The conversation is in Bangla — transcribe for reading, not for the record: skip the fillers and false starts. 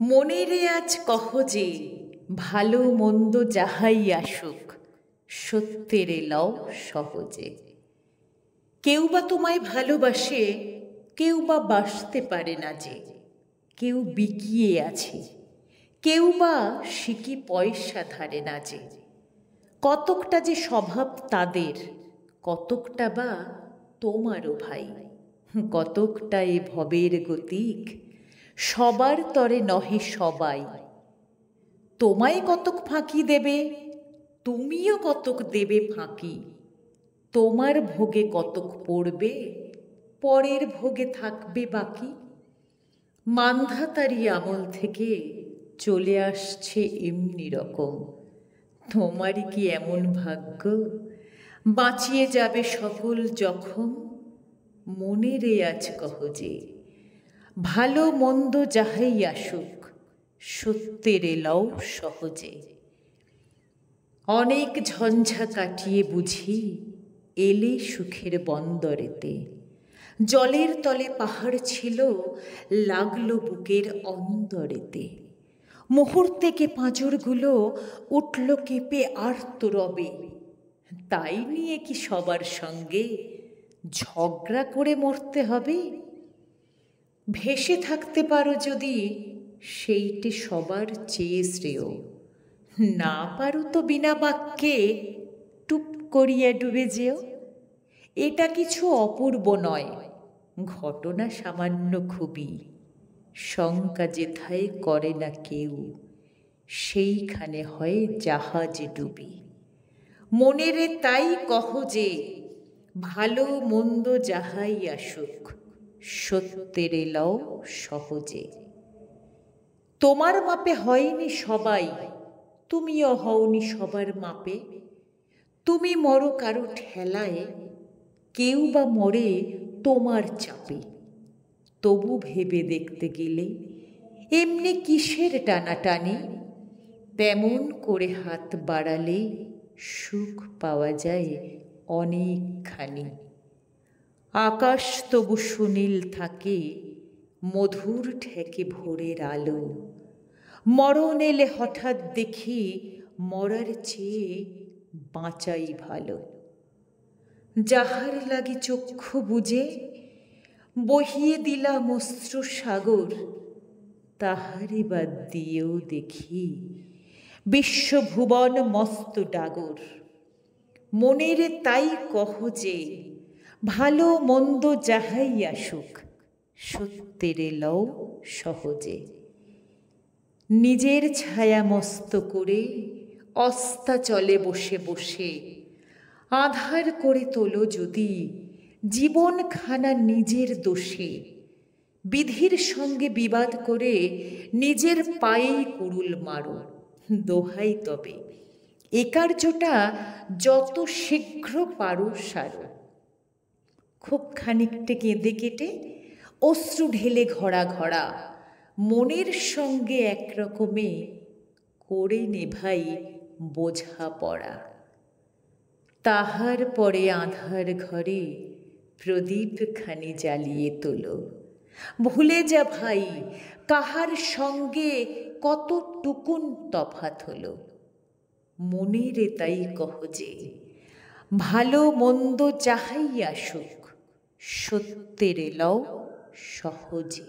মনেরে আজ কহ যে ভালো মন্দ যাহাই আসুক, সত্যেরে লও সহজে। কেউ বা তোমায় ভালোবাসে, কেউ বা বাসতে পারে না যে। কেউ বিকিয়ে আছে, কেউ বা সিকি পয়সা ধারে না যে। কতকটা যে স্বভাব তাদের, কতকটা বা তোমারও ভাই। কতকটা এ ভবের গতিক, সবার তরে নহে সবাই। তোমায় কতক ফাঁকি দেবে, তুমিও কতক দেবে ফাঁকি। তোমার ভোগে কতক পড়বে, পরের ভোগে থাকবে বাকি। মান্ধাতারি আমল থেকে চলে আসছে এমনি রকম। তোমারই কি এমন ভাগ্য, বাঁচিয়ে যাবে সকল জখম? মনেরে আজ কহ যে ভালো মন্দ যাহাই আসুক, সত্যেরে লও সহজে। অনেক ঝঞ্ঝা কাটিয়ে বুঝি এলে সুখের বন্দরেতে। জলের তলে পাহাড় ছিল, লাগলো বুকের অন্দরেতে। মুহূর্তেকে পাঁজরগুলো উঠল কেঁপে আর্তরবে। তাই নিয়ে কি সবার সঙ্গে ঝগড়া করে মরতে হবে? ভেসে থাকতে পারো যদি, সেইটে সবার চেয়ে শ্রেয়। না পারো তো বিনা বাক্যে টুপ করিয়া ডুবে যেও। এটা কিছু অপূর্ব নয়, ঘটনা সামান্য খুবই। শঙ্কা যেথায় করে না কেউ, সেইখানে হয় জাহাজ ডুবি। মনেরে তাই কহ যে ভালো মন্দ যাহাই আসুক, সত্যেরে লও সহজে। তোমার মাপে হয়নি সবাই, তুমিও হওনি সবার মাপে। তুমি মরো কারো ঠেলায়, কেউ বা মরে তোমার চাপে। তবু ভেবে দেখতে গেলে এমনি কিসের টানাটানি? তেমন করে হাত বাড়ালে সুখ পাওয়া যায় অনেকখানি। আকাশ তবু সুনীল থাকে, মধুর ঠেকে ভোরের আলো। মরণ এলে হঠাৎ দেখি মরার চেয়ে বাঁচাই ভালো। যাহার লাগি চক্ষু বুজে বহিয়ে দিলাম অশ্রু সাগর, তাহারে বাদ দিয়েও দেখি বিশ্বভুবন মস্ত ডাগর। মনেরে তাই কহ যে ভালো মন্দ যাহাই আসুক, সত্যেরে লও সহজে। নিজের ছায়া মস্ত করে অস্তাচলে বসে বসে আঁধার করে তোলো যদি জীবনখানা নিজের দোষে। বিধির সঙ্গে বিবাদ করে নিজের পায়েই কুড়ুল মারো। দোহাই তবে এ কার্যটা যত শীঘ্র পারো সারো। খুব খানিকটা কেঁদে কেটে অশ্রু ঢেলে ঘড়া ঘড়া মনের সঙ্গে একরকমে করে নেভাই বোঝা পড়া। তাহার পরে আঁধার ঘরে প্রদীপ খানি জ্বালিয়ে তোলো। ভুলে যা ভাই কাহার সঙ্গে কতটুকুন তফাৎ হলো। মনেরে তাই কহ যে ভালো মন্দ যাহাই আসুক, সত্যেরে লও সহজে।